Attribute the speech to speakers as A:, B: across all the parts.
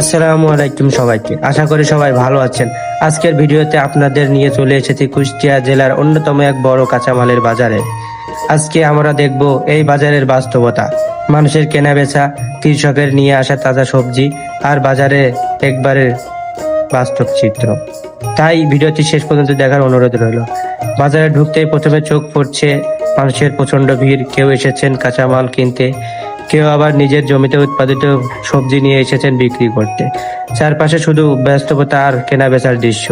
A: আসসালামু আলাইকুম সবাইকে, আশা করি সবাই ভালো আছেন। আজকের ভিডিওতে আপনাদের নিয়ে চলে এসেছি কুষ্টিয়া জেলার অন্যতম এক বড় কাঁচামালের বাজারে। আজকে আমরা দেখব এই বাজারের বাস্তবতা, মানুষের কেনা বেচা, কৃষকের নিয়ে আসা তাজা সবজি আর বাজারে একবারে বাস্তব চিত্র। তাই ভিডিওটি শেষ পর্যন্ত দেখার অনুরোধ রইল। বাজারে ঢুকতেই প্রথমে চোখ পড়ছে মানুষের প্রচন্ড ভিড়। কেউ এসেছেন কাঁচামাল কিনতে, কেউ আবার নিজের জমিতে উৎপাদিত সবজি নিয়ে এসেছেন বিক্রি করতে। চারপাশে শুধু ব্যস্ততা আর কেনা বেচার দৃশ্য।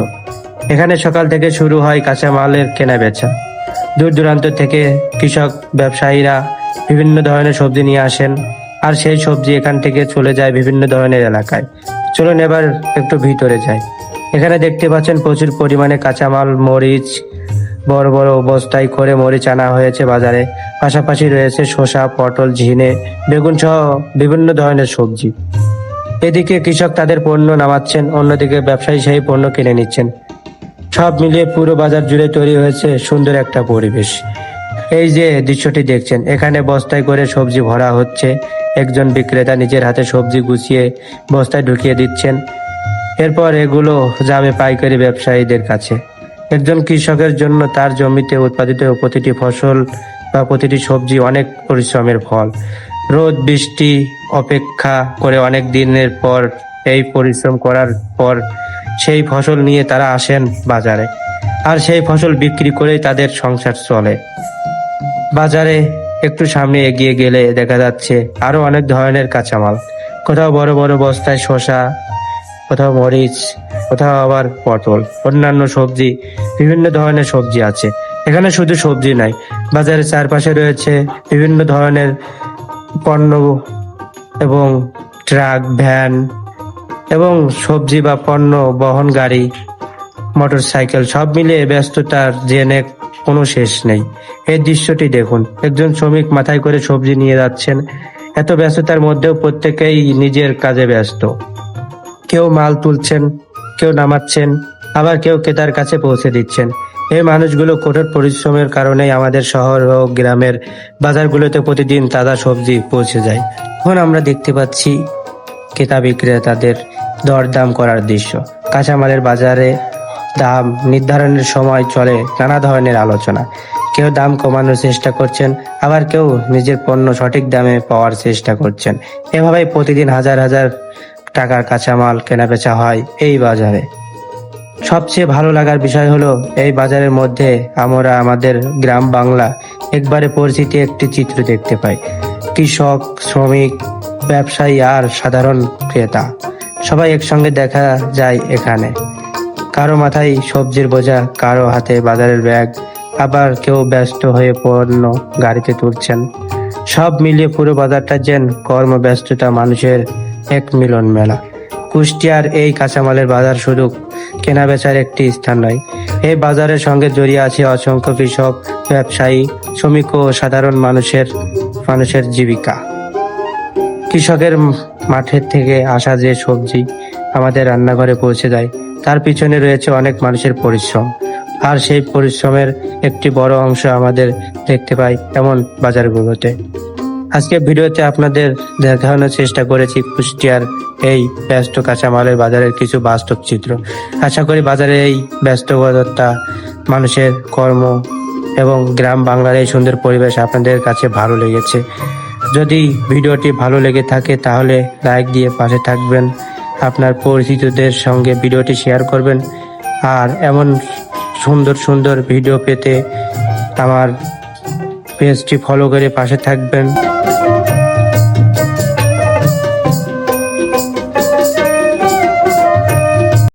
A: এখানে সকাল থেকে শুরু হয় কাঁচামালের কেনা বেচা। দূর দূরান্ত থেকে কৃষক ব্যবসায়ীরা বিভিন্ন ধরনের সবজি নিয়ে আসেন, আর সেই সবজি এখান থেকে চলে যায় বিভিন্ন ধরনের এলাকায়। চলুন এবার একটু ভিতরে যাই। এখানে দেখতে পাচ্ছেন প্রচুর পরিমাণে কাঁচামাল, মরিচ, বড় বড় বস্তায় করে মরিচ আনা হয়েছে বাজারে। পাশাপাশি রয়েছে শসা, পটল, ঝিঙে, বেগুন সহ বিভিন্ন ধরনের সবজি। এদিকে কৃষক তাদের পণ্য নামাচ্ছেন, অন্যদিকে ব্যবসায়ী সেই পণ্য কিনে নিচ্ছেন। সব মিলিয়ে পুরো বাজার জুড়ে তৈরি হয়েছে সুন্দর একটা পরিবেশ। এই যে দৃশ্যটি দেখছেন, এখানে বস্তায় করে সবজি ভরা হচ্ছে। একজন বিক্রেতা নিজের হাতে সবজি গুছিয়ে বস্তায় ঢুকিয়ে দিচ্ছেন। এরপর এগুলো যাবে পাইকারি ব্যবসায়ীদের কাছে। একজন কৃষকের জন্য তার জমিতে উৎপাদিত প্রতিটি ফসল বা প্রতিটি সবজি অনেক পরিশ্রমের ফল। রোদ বৃষ্টি অপেক্ষা করে অনেক দিনের পর এই পরিশ্রম করার পর সেই ফসল নিয়ে তারা আসেন বাজারে, আর সেই ফসল বিক্রি করেই তাদের সংসার চলে। বাজারে একটু সামনে এগিয়ে গেলে দেখা যাচ্ছে আরো অনেক ধরনের কাঁচামাল। কোথাও বড় বড় বস্তায় শসা, কোথাও মরিচ, কোথাও আবার পটল, অন্যান্য সবজি, বিভিন্ন ধরনের সবজি আছে। এখানে শুধু সবজি নাই, বাজারের চারপাশে রয়েছে বিভিন্ন ধরনের পণ্য এবং ট্রাক, ভ্যান এবং সবজি বা পণ্য বহন গাড়ি, মোটরসাইকেল, সব মিলিয়ে ব্যস্ততার জেনে কোনো শেষ নেই। এই দৃশ্যটি দেখুন, একজন শ্রমিক মাথায় করে সবজি নিয়ে যাচ্ছেন। এত ব্যস্ততার মধ্যেও প্রত্যেকেই নিজের কাজে ব্যস্ত। কেউ মাল তুলছেন, কেউ নামাচ্ছেন, আবার কেউ ক্রেতার কাছে পৌঁছে দিচ্ছেন। এই মানুষগুলো কঠোর পরিশ্রমের কারণেই আমাদের শহর ও গ্রামের বাজারগুলোতে প্রতিদিন তাজা সবজি পৌঁছে যায়। এখন আমরা দেখতে পাচ্ছি ক্রেতা বিক্রেতাদের দরদাম করার দৃশ্য। কাঁচামালের বাজারে দাম নির্ধারণের সময় চলে নানা ধরনের আলোচনা। কেউ দাম কমানোর চেষ্টা করছেন, আবার কেউ নিজের পণ্য সঠিক দামে পাওয়ার চেষ্টা করছেন। এভাবেই প্রতিদিন হাজার হাজার টাকার কাঁচামাল কেনাবেচা হয় এই বাজারে। সবচেয়ে ভালো লাগার বিষয় হলো এই বাজারের মধ্যে আমরা আমাদের গ্রাম বাংলা একবারে পরিচিত একটি চিত্র দেখতে পাই। কৃষক, শ্রমিক, ব্যবসায়ী আর সাধারণ ক্রেতা সবাই একসঙ্গে দেখা যায় এখানে। কারো মাথায় সবজির বোঝা, কারো হাতে বাজারের ব্যাগ, আবার কেউ ব্যস্ত হয়ে পণ্য গাড়িতে তুলছেন। সব মিলিয়ে পুরো বাজারটা যেন কর্মব্যস্ততা মানুষের এক মিলন মেলা। কুষ্টিয়ার এই কাঁচামালের বাজার শুধু কেনা বেচার একটি স্থান নয়, এই বাজারের সঙ্গে জড়িয়ে আছে অসংখ্য কৃষক, ব্যবসায়ী, শ্রমিক ও সাধারণ মানুষের জীবিকা। কৃষকের মাঠের থেকে আসা যে সবজি আমাদের রান্নাঘরে পৌঁছে যায়, তার পিছনে রয়েছে অনেক মানুষের পরিশ্রম, আর সেই পরিশ্রমের একটি বড় অংশ আমাদের দেখতে পাই এমন বাজারগুলোতে। আজকে ভিডিওতে আপনাদের দেখানোর চেষ্টা করেছি কুষ্টিয়ার এই ব্যস্ত কাঁচামালের বাজারের কিছু বাস্তব চিত্র। আশা করি বাজারের এই ব্যস্ততা, মানুষের কর্ম এবং গ্রাম বাংলার এই সুন্দর পরিবেশ আপনাদের কাছে ভালো লেগেছে। যদি ভিডিওটি ভালো লেগে থাকে তাহলে লাইক দিয়ে পাশে থাকবেন, আপনার পরিচিতদের সঙ্গে ভিডিওটি শেয়ার করবেন, আর এমন সুন্দর সুন্দর ভিডিও পেতে আমার পেজটি ফলো করে পাশে থাকবেন।